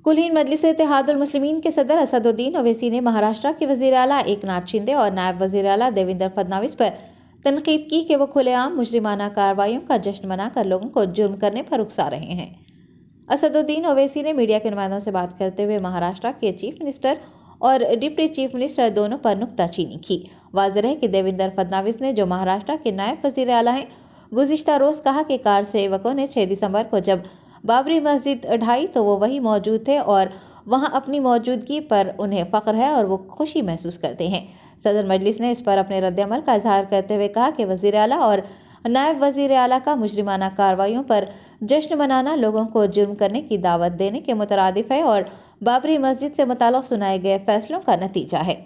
कुलीन मजलिस-ए-इत्तेहादुल मुस्लिमीन के सदर असदुद्दीन ओवैसी ने महाराष्ट्र के वज़ीर आला एकनाथ शिंदे और नायब वज़ीर आला देवेंद्र फडणवीस पर तनकीद की कि वो खुलेआम मुजरिमाना कार्रवाइयों का जश्न मनाकर लोगों को जुर्म करने पर उकसा रहे हैं। असदुद्दीन ओवैसी ने मीडिया के नुमाइंदों से बात करते हुए महाराष्ट्र के चीफ मिनिस्टर और डिप्टी चीफ मिनिस्टर दोनों पर नुक्ताचीनी की। वाज़ेह है कि देवेंद्र फडणवीस ने, जो महाराष्ट्र के नायब वज़ीर आला हैं, गुज़िश्ता रोज़ कहा कि कार सेवकों ने 6 दिसंबर को जब बाबरी मस्जिद ढाई तो वो वहीं मौजूद थे और वहां अपनी मौजूदगी पर उन्हें फ़ख्र है और वो खुशी महसूस करते हैं। सदर मजलिस ने इस पर अपने रद्द-ए-अमल का इजहार करते हुए कहा कि वज़ीर आला और नायब वज़ीर आला का मुजरिमाना कार्रवाइयों पर जश्न मनाना लोगों को जुर्म करने की दावत देने के मुतरादिफ है और बाबरी मस्जिद से मुताल्लिक़ सुनाए गए फैसलों का नतीजा है।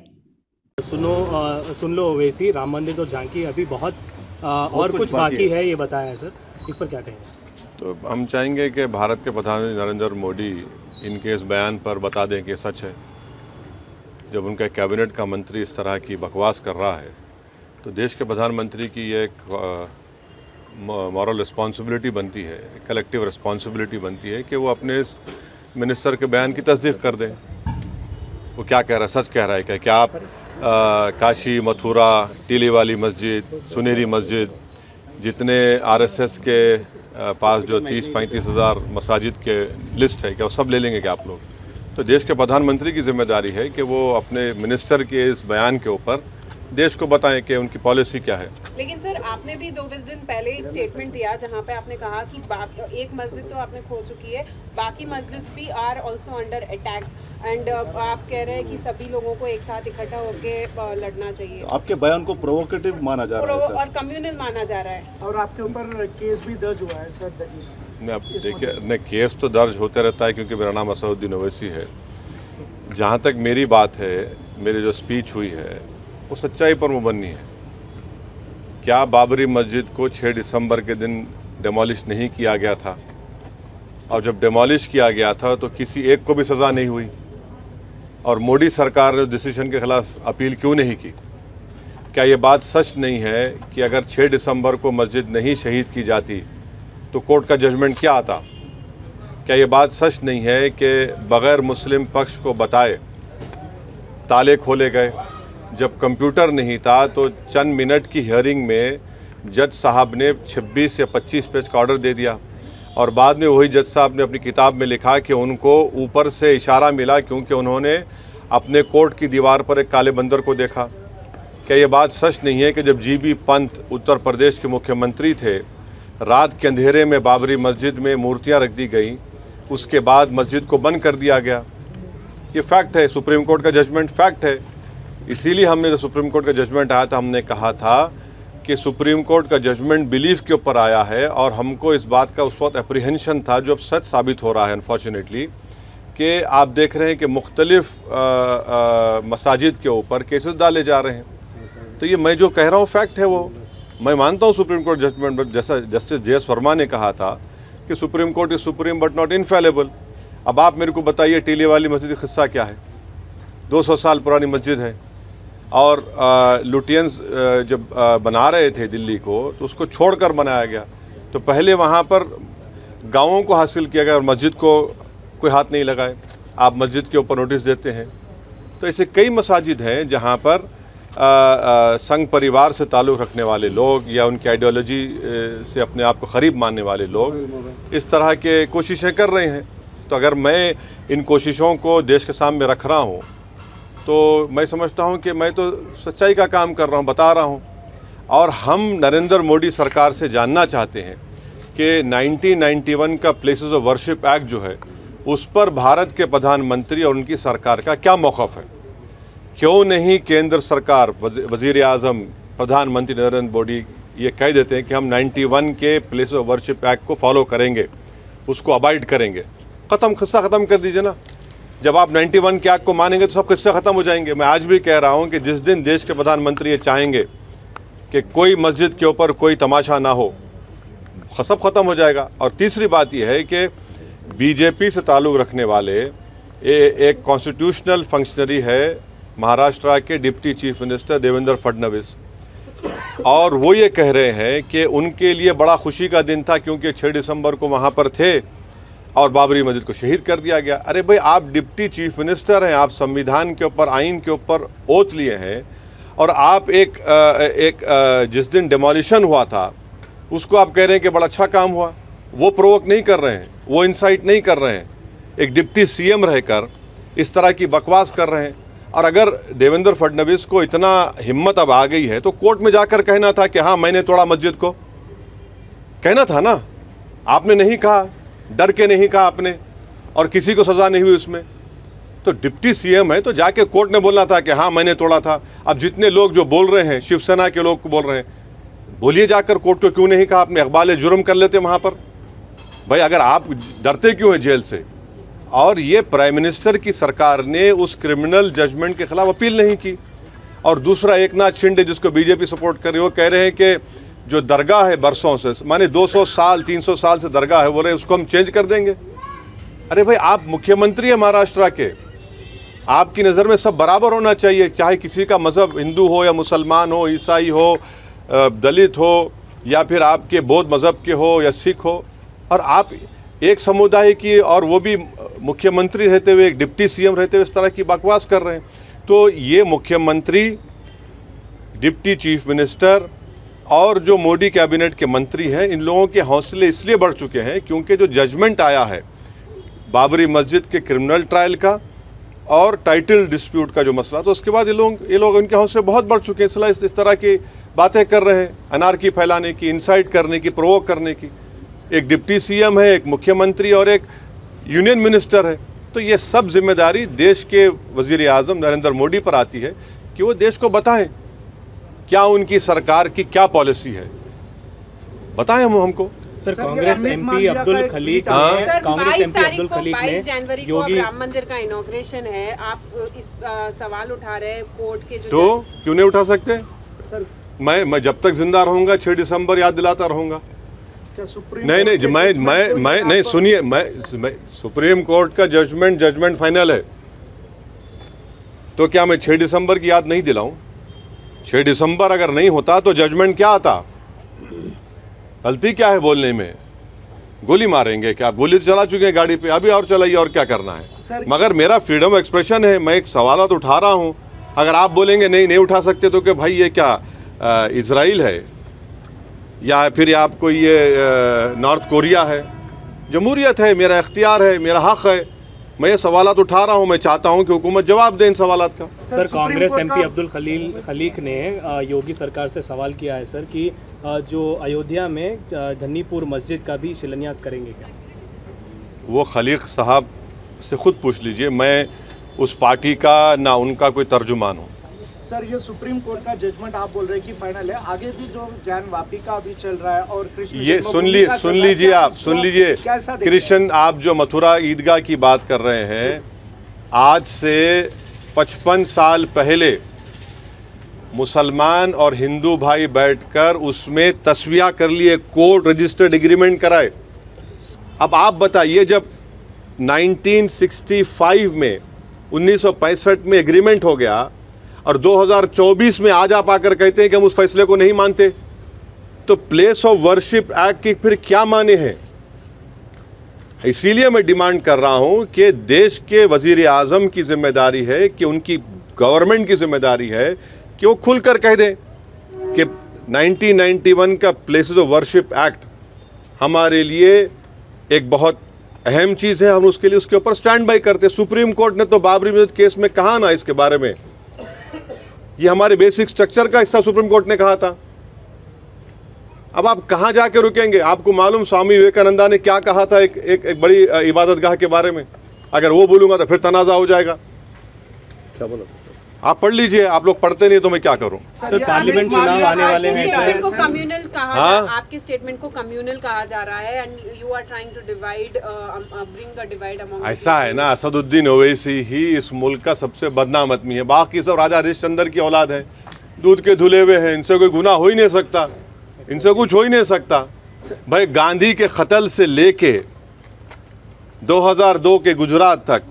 सुन लो ओवैसी, राम मंदिर तो झांकी अभी बहुत और कुछ बाकी है, ये बताया है सर, इस पर क्या कहेंगे? तो हम चाहेंगे कि भारत के प्रधानमंत्री नरेंद्र मोदी इनके इस बयान पर बता दें कि सच है। जब उनका कैबिनेट का मंत्री इस तरह की बकवास कर रहा है तो देश के प्रधानमंत्री की ये एक मॉरल रिस्पॉन्सिबिलिटी बनती है, कलेक्टिव रिस्पॉन्सिबिलिटी बनती है कि वो अपने इस मिनिस्टर के बयान की तस्दीक कर दें। वो क्या कह रहा है, सच कह रहा है क्या? क्या आप काशी, मथुरा, टीली वाली मस्जिद, सुनहरी मस्जिद, जितने आरएसएस के पास जो 30-35 हज़ार मसाजिद के लिस्ट है, क्या वो सब ले लेंगे क्या आप लोग? तो देश के प्रधानमंत्री की जिम्मेदारी है कि वो अपने मिनिस्टर के इस बयान के ऊपर देश को बताएं कि उनकी पॉलिसी क्या है। लेकिन सर, आपने भी 2 दिन पहले एक स्टेटमेंट दिया जहां पे आपने कहा कि एक मस्जिद तो आपने खो चुकी है, बाकी मस्जिद भी are also under attack and आप कह रहे हैं कि सभी लोगों को एक साथ इकट्ठा होकर लड़ना चाहिए। तो आपके बयान को प्रोवोकेटिव माना जा रहा है सर, और कम्युनल माना जा रहा है, और आपके ऊपर केस भी दर्ज हुआ है सर। देखिए, नहीं, केस तो दर्ज होते रहता है क्योंकि मेरा नाम असदुद्दीन ओवैसी है। जहाँ तक मेरी बात है, मेरी जो स्पीच हुई है वो सच्चाई पर मुबन्नी है। क्या बाबरी मस्जिद को 6 दिसंबर के दिन डिमोलिश नहीं किया गया था? और जब डिमोलिश किया गया था तो किसी एक को भी सज़ा नहीं हुई? और मोदी सरकार ने डिसीजन के खिलाफ अपील क्यों नहीं की? क्या ये बात सच नहीं है कि अगर 6 दिसंबर को मस्जिद नहीं शहीद की जाती तो कोर्ट का जजमेंट क्या आता? क्या ये बात सच नहीं है कि बग़ैर मुस्लिम पक्ष को बताए ताले खोले गए? जब कंप्यूटर नहीं था तो चंद मिनट की हियरिंग में जज साहब ने 26 या 25 पेज का ऑर्डर दे दिया और बाद में वही जज साहब ने अपनी किताब में लिखा कि उनको ऊपर से इशारा मिला क्योंकि उन्होंने अपने कोर्ट की दीवार पर एक काले बंदर को देखा। क्या ये बात सच नहीं है कि जब जीबी पंत उत्तर प्रदेश के मुख्यमंत्री थे, रात के अंधेरे में बाबरी मस्जिद में मूर्तियां रख दी गई, उसके बाद मस्जिद को बंद कर दिया गया? ये फैक्ट है, सुप्रीम कोर्ट का जजमेंट फैक्ट है। इसीलिए हमने, जब सुप्रीम कोर्ट का जजमेंट आया था, हमने कहा था कि सुप्रीम कोर्ट का जजमेंट बिलीफ के ऊपर आया है और हमको इस बात का उस वक्त एप्रीहेंशन था, जो अब सच साबित हो रहा है अनफॉर्चुनेटली, कि आप देख रहे हैं कि मुख्तलिफ मसाजिद के ऊपर केसेस डाले जा रहे हैं। तो ये मैं जो कह रहा हूँ फैक्ट है, वो मैं मानता हूँ सुप्रीम कोर्ट जजमेंट, जैसा जस्टिस JS वर्मा ने कहा था कि supreme court is supreme but not infallible. अब आप मेरे को बताइए, टीले वाली मस्जिद का किस्सा क्या है? 200 साल पुरानी मस्जिद है और लुटियंस जब बना रहे थे दिल्ली को तो उसको छोड़कर बनाया गया। तो पहले वहाँ पर गाँवों को हासिल किया गया और मस्जिद को कोई हाथ नहीं लगाए। आप मस्जिद के ऊपर नोटिस देते हैं। तो ऐसे कई मसाजिद हैं जहाँ पर संघ परिवार से ताल्लुक़ रखने वाले लोग या उनकी आइडियोलॉजी से अपने आप को करीब मानने वाले लोग इस तरह के कोशिशें कर रहे हैं। तो अगर मैं इन कोशिशों को देश के सामने रख रहा हूँ तो मैं समझता हूँ कि मैं तो सच्चाई का काम कर रहा हूँ, बता रहा हूँ। और हम नरेंद्र मोदी सरकार से जानना चाहते हैं कि 1991 का प्लेसेस ऑफ वर्शिप एक्ट जो है, उस पर भारत के प्रधानमंत्री और उनकी सरकार का क्या मौक़िफ़ है? क्यों नहीं केंद्र सरकार, वज़ीर आज़म, प्रधानमंत्री नरेंद्र मोदी ये कह देते हैं कि हम 91 के प्लेसेस ऑफ वर्शिप एक्ट को फॉलो करेंगे, उसको अबाइड करेंगे? ख़त्म, किस्सा ख़त्म कर दीजिए ना। जब आप 91 के एक्ट को मानेंगे तो सब किस्से ख़त्म हो जाएंगे। मैं आज भी कह रहा हूँ कि जिस दिन देश के प्रधानमंत्री ये चाहेंगे कि कोई मस्जिद के ऊपर कोई तमाशा ना हो, सब ख़त्म हो जाएगा। और तीसरी बात यह है कि बीजेपी से ताल्लुक़ रखने वाले एक कॉन्स्टिट्यूशनल फंक्शनरी है महाराष्ट्र के deputy chief minister Devendra Fadnavis, और वो ये कह रहे हैं कि उनके लिए बड़ा खुशी का दिन था क्योंकि 6 दिसंबर को वहाँ पर थे और बाबरी मस्जिद को शहीद कर दिया गया। अरे भाई, आप डिप्टी चीफ मिनिस्टर हैं, आप संविधान के ऊपर, आइन के ऊपर ओथ लिए हैं, और आप जिस दिन डिमोलिशन हुआ था उसको आप कह रहे हैं कि बड़ा अच्छा काम हुआ। वो प्रोवोक नहीं कर रहे हैं, वो इंसाइट नहीं कर रहे हैं। एक डिप्टी सीएम रहकर इस तरह की बकवास कर रहे हैं। और अगर देवेंद्र फडणवीस को इतना हिम्मत अब आ गई है तो कोर्ट में जाकर कहना था कि हाँ मैंने तोड़ा मस्जिद को, कहना था ना। आपने नहीं कहा, डर के नहीं कहा आपने, और किसी को सज़ा नहीं हुई उसमें। तो डिप्टी सीएम है तो जाके कोर्ट ने बोलना था कि हाँ मैंने तोड़ा था। अब जितने लोग जो बोल रहे हैं, शिवसेना के लोग बोल रहे हैं, बोलिए जाकर कोर्ट को क्यों नहीं कहा आपने, इकबाल जुर्म कर लेते वहाँ पर। भाई अगर आप डरते क्यों हैं जेल से। और ये प्राइम मिनिस्टर की सरकार ने उस क्रिमिनल जजमेंट के खिलाफ अपील नहीं की। और दूसरा, एक नाथ शिंदे जिसको बीजेपी सपोर्ट कर रही है, वो कह रहे हैं कि जो दरगाह है बरसों से, माने 200 साल 300 साल से दरगाह है, बोल रहे उसको हम चेंज कर देंगे। अरे भाई, आप मुख्यमंत्री हैं महाराष्ट्र के, आपकी नज़र में सब बराबर होना चाहिए, चाहे किसी का मज़हब हिंदू हो या मुसलमान हो, ईसाई हो, दलित हो, या फिर आपके बौद्ध मज़हब के हो या सिख हो। और आप एक समुदाय की, और वो भी मुख्यमंत्री रहते हुए, एक डिप्टी सीएम रहते हुए इस तरह की बकवास कर रहे हैं। तो ये मुख्यमंत्री, डिप्टी चीफ मिनिस्टर और जो मोदी कैबिनेट के मंत्री हैं, इन लोगों के हौसले इसलिए बढ़ चुके हैं क्योंकि जो जजमेंट आया है बाबरी मस्जिद के क्रिमिनल ट्रायल का और टाइटल डिस्प्यूट का जो मसला, तो उसके बाद ये लोग इनके हौसले बहुत बढ़ चुके हैं। इसलिए इस तरह की बातें कर रहे हैं, अनारकी फैलाने की, इंसाइट करने की, प्रोवोक करने की। एक डिप्टी सीएम है, एक मुख्यमंत्री और एक यूनियन मिनिस्टर है। तो ये सब जिम्मेदारी देश के वज़ीर आज़म नरेंद्र मोदी पर आती है कि वो देश को बताएं क्या उनकी सरकार की क्या पॉलिसी है, बताएं हमको। सर, कांग्रेस एमपी अब्दुल खलीक ने, कांग्रेस एमपी अब्दुल खलीक ने 22 जनवरी को राम मंदिर का इनॉग्रेशन है, आप इस सवाल उठा रहे हैं कोर्ट के जो, तो क्यों नहीं उठा सकते सर? मैं जब तक जिंदा रहूंगा 6 दिसंबर याद दिलाता रहूंगा। नहीं, मैं नहीं, सुनिए, मैं सुप्रीम कोर्ट का जजमेंट फाइनल है, तो क्या मैं 6 दिसंबर की याद नहीं दिलाऊं? 6 दिसंबर अगर नहीं होता तो जजमेंट क्या आता? गलती क्या है बोलने में? गोली मारेंगे क्या? गोली तो चला चुके हैं गाड़ी पे, अभी और चलाइए, और क्या करना है? मगर मेरा फ्रीडम ऑफ एक्सप्रेशन है, मैं एक सवाल तो उठा रहा हूं। अगर आप बोलेंगे नहीं उठा सकते, तो कि भाई ये क्या इजराइल है या फिर आपको ये नॉर्थ कोरिया है? जमहूरियत है, मेरा इख्तियार है, मेरा हक़ है, मैं ये सवालात उठा रहा हूँ। मैं चाहता हूँ कि हुकूमत जवाब दे इन सवालात का। सर, कांग्रेस एमपी अब्दुल खलीक ने योगी सरकार से सवाल किया है सर कि जो अयोध्या में धन्नीपुर मस्जिद का भी शिलान्यास करेंगे क्या? वो खलीक साहब से खुद पूछ लीजिए, मैं उस पार्टी का ना उनका कोई तर्जुमान हूँ। सर, ये सुप्रीम कोर्ट का जजमेंट आप बोल रहे हैं कि फाइनल है, आगे भी जो ज्ञान वापी का अभी चल रहा है और कृष्ण, ये सुन लीजिए कृष्ण, आप जो मथुरा ईदगाह की बात कर रहे हैं, आज से 55 साल पहले मुसलमान और हिंदू भाई बैठकर उसमें तस्वीया कर लिए, कोर्ट रजिस्टर्ड एग्रीमेंट कराए। अब आप बताइए, जब 1965 में 1965 में एग्रीमेंट हो गया और 2024 में आज आप आकर कहते हैं कि हम उस फैसले को नहीं मानते, तो प्लेस ऑफ वर्शिप एक्ट की फिर क्या माने हैं? इसीलिए मैं डिमांड कर रहा हूं कि देश के वजीर आज़म की जिम्मेदारी है, कि उनकी गवर्नमेंट की जिम्मेदारी है कि वो खुलकर कह दें कि 1991 का प्लेसेस ऑफ वर्शिप एक्ट हमारे लिए एक बहुत अहम चीज़ है, हम उसके लिए उसके ऊपर स्टैंड बाई करते। सुप्रीम कोर्ट ने तो बाबरी मस्जिद केस में कहा ना इसके बारे में, ये हमारे बेसिक स्ट्रक्चर का हिस्सा सुप्रीम कोर्ट ने कहा था। अब आप कहाँ जाके रुकेंगे? आपको मालूम स्वामी विवेकानंदा ने क्या कहा था एक बड़ी इबादतगाह के बारे में? अगर वो बोलूँगा तो फिर तनाज़ा हो जाएगा। क्या बोला था? आप पढ़ लीजिए, आप लोग पढ़ते नहीं तो मैं क्या करूं? सर, पार्लियामेंट चुनाव आने वाले हैं सर। को कम्युनल कहा, आपके स्टेटमेंट को कम्युनल कहा जा रहा है and you are trying to divide, bring a divide among. ऐसा है ना, असदुद्दीन ओवैसी ही इस मुल्क का सबसे बदनाम आदमी है, बाकी सब राजा हरिश्चंद्र की औलाद है, दूध के धुले हुए हैं, इनसे कोई गुनाह हो ही नहीं सकता, इनसे कुछ हो ही नहीं सकता। भाई गांधी के कत्ल से लेके 2002 के गुजरात तक,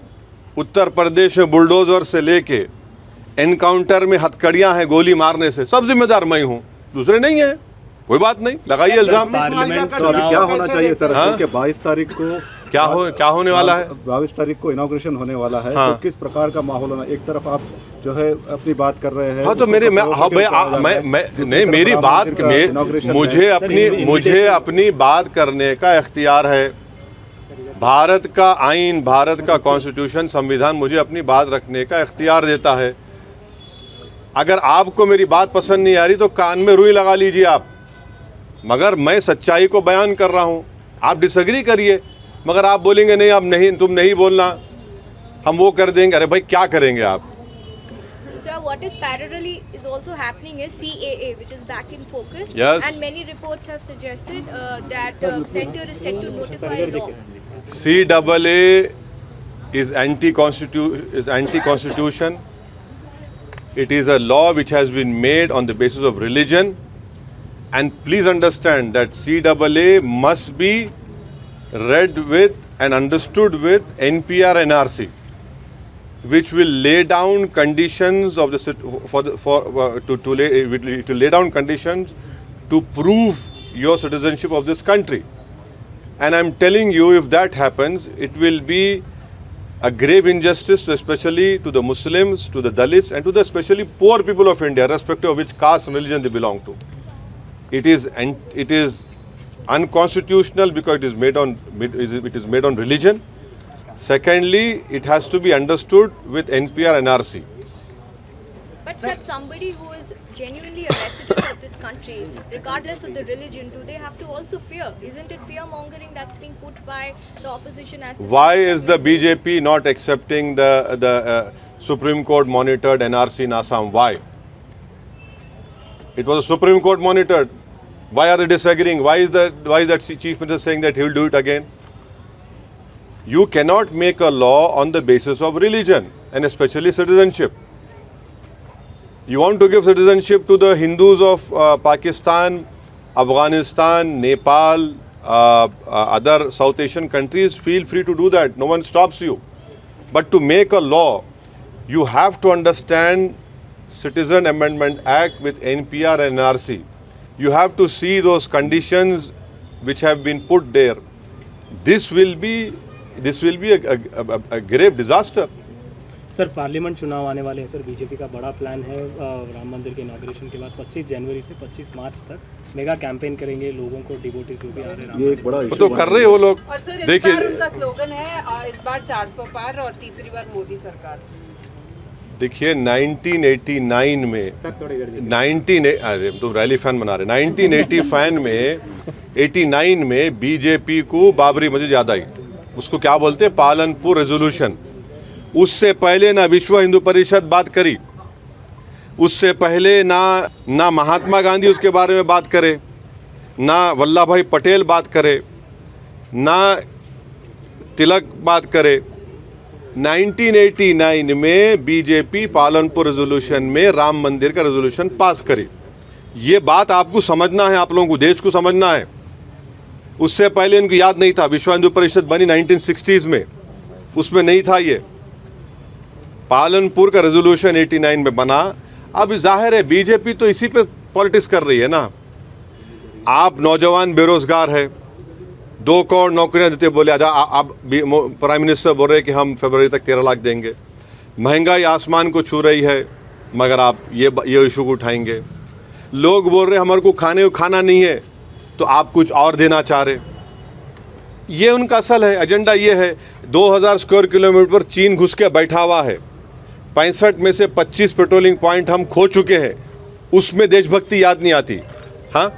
उत्तर प्रदेश में बुलडोजर से लेके एनकाउंटर में हथकड़ियां हैं गोली मारने से, सब जिम्मेदार मैं हूं, दूसरे नहीं है। कोई बात नहीं, लगाइए इल्जाम। पार्लियामेंट तो अभी क्या होना चाहिए सर? क्योंकि 22 तारीख को क्या होने वाला है? 22 तारीख को इनॉग्रेशन होने वाला है। हाँ। तो किस प्रकार का माहौल होना? एक तरफ आप जो है अपनी बात कर रहे हैं। हाँ, तो मेरे नहीं, मेरी बात मुझे अपनी बात करने का इख्तियार है। भारत का आइन, भारत का कॉन्स्टिट्यूशन, संविधान मुझे अपनी बात रखने का इख्तियार देता है। अगर आपको मेरी बात पसंद नहीं आ रही तो कान में रुई लगा लीजिए आप, मगर मैं सच्चाई को बयान कर रहा हूँ। आप डिसएग्री करिए, मगर आप बोलेंगे नहीं, अब नहीं, तुम नहीं बोलना, हम वो कर देंगे। अरे भाई क्या करेंगे आप? Sir, what is parallelly is also happening is CAA, which is back in focus. Yes. And many reports have suggested that center is set to notify law. CAA is anti-constitution. It is a law which has been made on the basis of religion. And please understand that CAA must be read with and understood with NPR NRC, which will lay down conditions of to lay down conditions to prove your citizenship of this country. And I'm telling you, if that happens, it will be a grave injustice, especially to the Muslims, to the Dalits, and to the especially poor people of India, irrespective of which caste and religion they belong to. It is unconstitutional because it is made on religion. Secondly, it has to be understood with NPR NRC. But sir, somebody who is genuinely a resident of this country, regardless of the religion, do they have to also fear? Isn't it fear mongering that's being put by the opposition as? Why is the BJP not accepting the Supreme Court monitored NRC in Assam? Why? It was a Supreme Court monitored. Why are they disagreeing? Why is that Chief Minister saying that he will do it again? You cannot make a law on the basis of religion and especially citizenship. You want to give citizenship to the Hindus of Pakistan, Afghanistan, Nepal, other South Asian countries, feel free to do that. No one stops you. But to make a law, you have to understand Citizen Amendment Act with NPR and NRC. You have to see those conditions which have been put there. This will be a grave disaster. Sir, parliament चुनाव आने वाले हैं sir. BJP का बड़ा plan है राम मंदिर के inauguration के बाद 25 जनवरी से 25 मार्च तक मेगा कैंपेन करेंगे, लोगों को डिवोटी जो भी आ रहे हैं, ये एक बड़ा तो कर रहे हैं वो लोग। और सर, देखिए, इस बार उनका स्लोगन है इस बार 400 पार और तीसरी बार मोदी सरकार। देखिए 1989 में अरे तो रैली फैन बना रहे, 1989 में बीजेपी को बाबरी मस्जिद याद आई। उसको क्या बोलते हैं? पालनपुर रेजोल्यूशन। उससे पहले ना विश्व हिंदू परिषद बात करी, उससे पहले ना महात्मा गांधी उसके बारे में बात करे, ना वल्लभ भाई पटेल बात करे, ना तिलक बात करे। 1989 में बीजेपी पालनपुर रेजोल्यूशन में राम मंदिर का रेजोल्यूशन पास करी। ये बात आपको समझना है, आप लोगों को देश को समझना है। उससे पहले इनको याद नहीं था। विश्व हिंदू परिषद बनी 1960s में, उसमें नहीं था ये। पालनपुर का रेजोल्यूशन 89 में बना। अब जाहिर है बीजेपी तो इसी पे पॉलिटिक्स कर रही है ना। आप नौजवान बेरोजगार है, 2 करोड़ नौकरियां देते बोले आजा। अब प्राइम मिनिस्टर बोल रहे कि हम फरवरी तक 13 लाख देंगे। महंगाई आसमान को छू रही है, मगर आप ये इशू को उठाएंगे। लोग बोल रहे हमारे को खाना नहीं है, तो आप कुछ और देना चाह रहे। ये उनका असल है एजेंडा। ये है 2000 स्क्वायर किलोमीटर पर चीन घुस के बैठा हुआ है। 65 में से 25 पेट्रोलिंग पॉइंट हम खो चुके हैं। उसमें देशभक्ति याद नहीं आती। हाँ,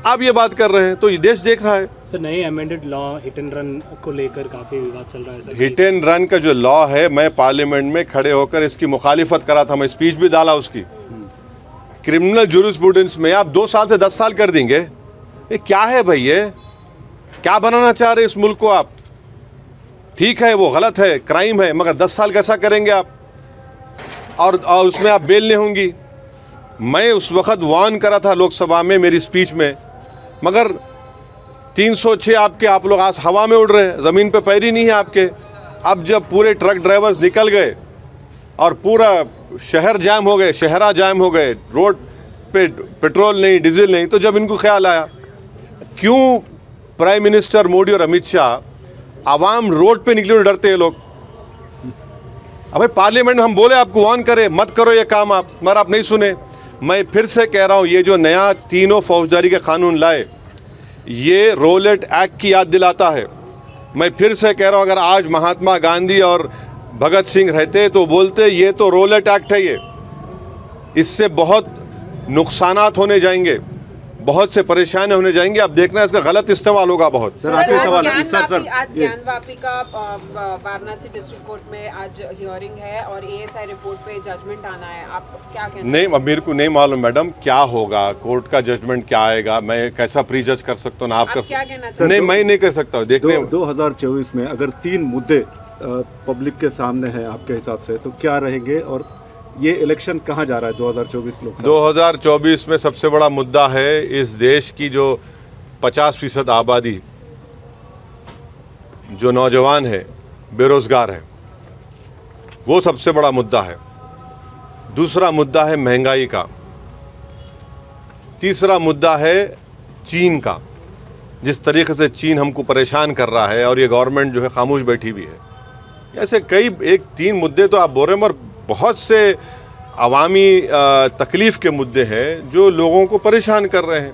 आप ये बात कर रहे हैं तो ये देश देख रहा है। सर, नए amended law hit and run को लेकर काफ़ी विवाद चल रहा है सर। हिट एंड रन का जो लॉ है, मैं पार्लियामेंट में खड़े होकर इसकी मुखालिफत करा था, मैं स्पीच भी डाला उसकी। क्रिमिनल जूरिस्प्रूडेंस में आप 2 साल से 10 साल कर देंगे। ये क्या है भाई? ये क्या बनाना चाह रहे इस मुल्क को आप? ठीक है, वो गलत है, क्राइम है, मगर 10 साल कैसा करेंगे आप? और उसमें आप बेल नहीं होंगी। मैं उस वक्त वार्न करा था लोकसभा में मेरी स्पीच में, मगर 306 आप लोग आज हवा में उड़ रहे हैं, ज़मीन पे पैर ही नहीं है आपके। अब जब पूरे ट्रक ड्राइवर्स निकल गए और पूरा शहर जाम हो गए, शहरा जाम हो गए, रोड पे पेट्रोल नहीं, डीजल नहीं, तो जब इनको ख्याल आया क्यों प्राइम मिनिस्टर मोदी और अमित शाह आवाम रोड पे निकले हुए डरते हैं लोग। अबे पार्लियामेंट में हम बोले आपको वार्न करे मत करो ये काम आप, मगर आप नहीं सुने। मैं फिर से कह रहा हूँ, ये जो नया तीनों फौजदारी के कानून लाए, ये रोलेट एक्ट की याद दिलाता है। मैं फिर से कह रहा हूँ, अगर आज महात्मा गांधी और भगत सिंह रहते तो बोलते ये तो रोलेट एक्ट है, ये इससे बहुत नुकसानात होने जाएंगे, बहुत से परेशानी होने जाएंगे। अब देखना इसका गलत इस्तेमाल होगा बहुत। सर आखिरी सवाल आज ज्ञानवापी का वाराणसी डिस्ट्रिक्ट कोर्ट में आज हियरिंग है और एएसआई रिपोर्ट पे जजमेंट आना है, आप क्या कहते हैं? नहीं, अब मेरे को नहीं मालूम मैडम क्या होगा, कोर्ट का जजमेंट क्या आएगा, मैं कैसा प्री जज कर सकता हूँ ना आप कर क्या कहना सकते? नहीं, मैं नहीं कर सकता। देखने 2024 में अगर 3 मुद्दे पब्लिक के सामने हैं आपके हिसाब से, तो क्या रहेंगे और ये इलेक्शन कहाँ जा रहा है 2024 लोकसभा? 2024 में सबसे बड़ा मुद्दा है इस देश की जो 50% आबादी जो नौजवान है, बेरोजगार है, वो सबसे बड़ा मुद्दा है। दूसरा मुद्दा है महंगाई का। तीसरा मुद्दा है चीन का, जिस तरीके से चीन हमको परेशान कर रहा है और ये गवर्नमेंट जो है खामोश बैठी भी है। ऐसे कई 1-3 मुद्दे तो आप बोल रहे हैं, मगर बहुत से अवामी तकलीफ़ के मुद्दे हैं जो लोगों को परेशान कर रहे हैं।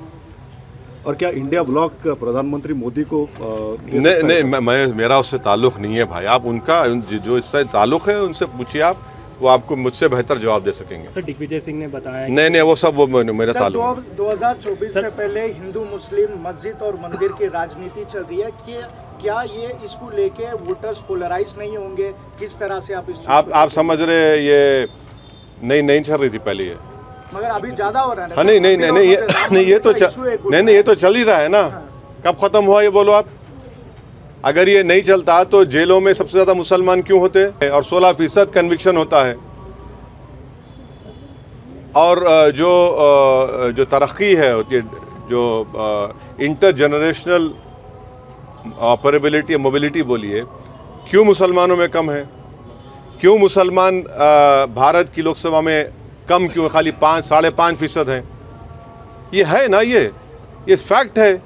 और क्या इंडिया ब्लॉक प्रधानमंत्री मोदी को नहीं, मैं मेरा उससे ताल्लुक़ नहीं है भाई। आप उनका जो इससे ताल्लुक़ है उनसे पूछिए, आप वो आपको मुझसे बेहतर जवाब दे सकेंगे। सर दिग्विजय सिंह ने बताया नहीं, वो सब वो मेरा ताल्लुक़। 2024 से पहले हिंदू मुस्लिम मस्जिद और मंदिर की राजनीति चल रही है कि क्या ये इसको लेके वोटर्स पोलराइज नहीं होंगे? किस तरह से आप समझ रहे? ये नहीं चल रही थी पहले ये, मगर अभी ज्यादा हो रहा है। हाँ, नहीं, ये तो चल ही रहा है ना। कब खत्म हुआ ये बोलो आप? अगर ये नहीं चलता तो जेलों में सबसे ज्यादा मुसलमान क्यों होते हैं और 16% कन्विक्शन होता है। और जो तरक्की है होती है, जो इंटर जनरेशनल ऑपरेबिलिटी मोबिलिटी बोलिए, क्यों मुसलमानों में कम है? क्यों मुसलमान भारत की लोकसभा में कम क्यों, खाली 5-5.5% हैं? ये है ना, ये फैक्ट है।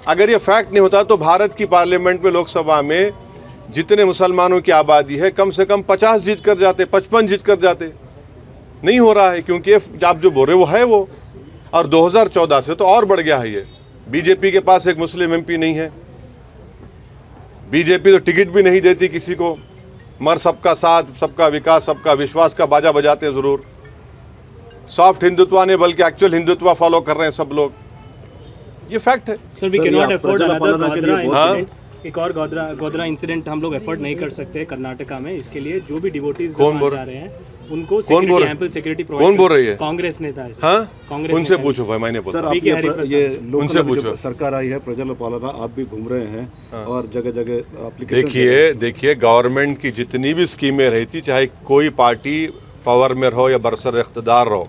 अगर ये फैक्ट नहीं होता तो भारत की पार्लियामेंट में, लोकसभा में जितने मुसलमानों की आबादी है, कम से कम 50 जीत कर जाते, 55 जीत कर जाते। नहीं हो रहा है क्योंकि आप जो बोल रहे वो है वो। और 2014 से तो और बढ़ गया है ये। बीजेपी के पास एक मुस्लिम एमपी नहीं है। बीजेपी तो टिकट भी नहीं देती किसी को, मगर सबका साथ, सबका विकास, सबका विश्वास का बाजा बजाते हैं ज़रूर। सॉफ्ट हिंदुत्व ने बल्कि एक्चुअल हिंदुत्व फॉलो कर रहे हैं सब लोग। ये फैक्ट है। Sir we can not afford another Godhra incident. एक और गोधरा इंसिडेंट हम लोग अफोर्ड नहीं कर सकते कर्नाटका में। इसके लिए जो भी डिवोटीज जा रहे हैं उनको एम्पल सिक्योरिटी प्रोवाइड। कौन बोल रही है? कांग्रेस नेता है। हाँ, कांग्रेस उनसे पूछो भाई, मैंने बोला। सर ये उनसे पूछो। सरकार आई है प्रजल पालना, आप भी घूम रहे हैं और जगह जगह एप्लीकेशन। देखिए गवर्नमेंट की जितनी भी स्कीमें रही थी, चाहे कोई पार्टी पावर में रहो या बरसर इख्तिदार रहो,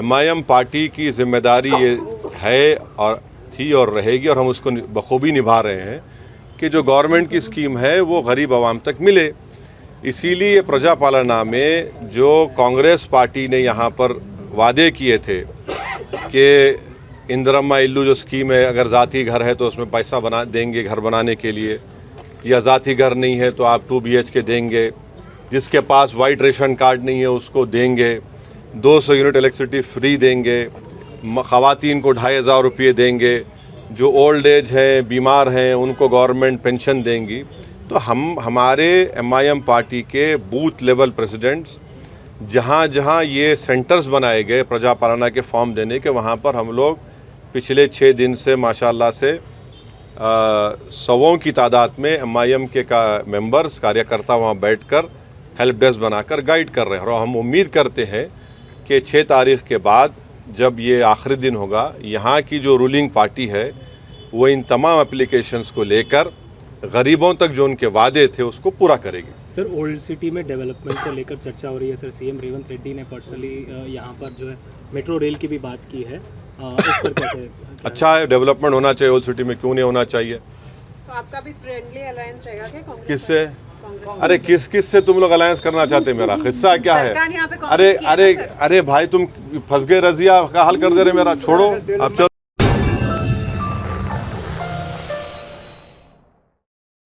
MIM पार्टी की जिम्मेदारी ये है और थी और रहेगी, और हम उसको बखूबी निभा रहे हैं कि जो गवर्नमेंट की स्कीम है वो गरीब आवाम तक मिले। इसीलिए प्रजा पालना में जो कांग्रेस पार्टी ने यहाँ पर वादे किए थे कि इंदिरम्मा इल्लू जो स्कीम है, अगर ज़ाती घर है तो उसमें पैसा बना देंगे घर बनाने के लिए, या ज़ाती घर नहीं है तो आप 2 BHK देंगे, जिसके पास वाइट रेशन कार्ड नहीं है उसको देंगे, 200 यूनिट इलेक्ट्रिसिटी फ्री देंगे, ख़वातीन को 2500 रुपये देंगे, जो ओल्ड एज हैं, बीमार हैं, उनको गवर्नमेंट पेंशन देंगी। तो हमारे MIM पार्टी के बूथ लेवल प्रेसिडेंट्स जहाँ जहाँ ये सेंटर्स बनाए गए प्रजा पालना के फॉर्म देने के, वहाँ पर हम लोग पिछले 6 दिन से माशाल्लाह से 100 की तादाद में MIM के मेंबर्स, कार्यकर्ता वहाँ बैठकर हेल्प डेस्क बनाकर गाइड कर रहे हैं। और हम उम्मीद करते हैं कि 6 तारीख के बाद जब ये आखिरी दिन होगा, यहाँ की जो रूलिंग पार्टी है वो इन तमाम एप्लीकेशंस को लेकर गरीबों तक जो उनके वादे थे उसको पूरा करेगी। सर ओल्ड सिटी में डेवलपमेंट को लेकर चर्चा हो रही है। सर CM रेवंत रेड्डी ने पर्सनली यहाँ पर जो है मेट्रो रेल की भी बात की है। उस पर कैसे? अच्छा है, डेवलपमेंट होना चाहिए ओल्ड सिटी में, क्यों नहीं होना चाहिए? तो आपका भी फ्रेंडली अलायंस रहेगा क्या कांग्रेस? किससे? अरे किस से तुम लोग अलायंस करना चाहते हैं? मेरा किस्सा क्या है? अरे भाई तुम फंस गए, रजिया का हल कर दे रहे मेरा, छोड़ो अब चलो।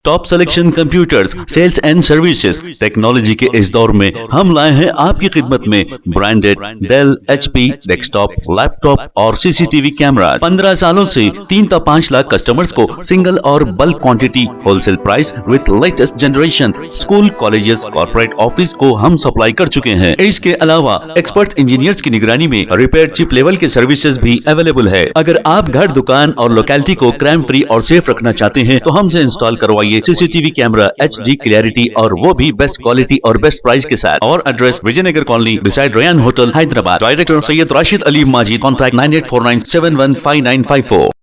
Top selection computers, sales and services. Technology के इस दौर में हम लाए हैं आपकी खिदमत में branded Dell, HP desktop, laptop और CCTV कैमरा। 15 सालों से 3 से 5 लाख कस्टमर्स को सिंगल और bulk quantity, wholesale price with latest generation. School, colleges, corporate office को हम सप्लाई कर चुके हैं। इसके अलावा एक्सपर्ट इंजीनियर्स की निगरानी में रिपेयर चिप लेवल के सर्विसेज भी अवेलेबल है। अगर आप घर, दुकान और लोकेलिटी को क्राइम फ्री और सेफ रखना चाहते हैं तो हमसे इंस्टॉल करवाइए CCTV कैमरा, HD क्लैरिटी और वो भी बेस्ट क्वालिटी और बेस्ट प्राइस के साथ। और address Vijayanagar colony beside Ryan hotel, Hyderabad. Director Syed Rashid Ali Majid. Contact 9849715954।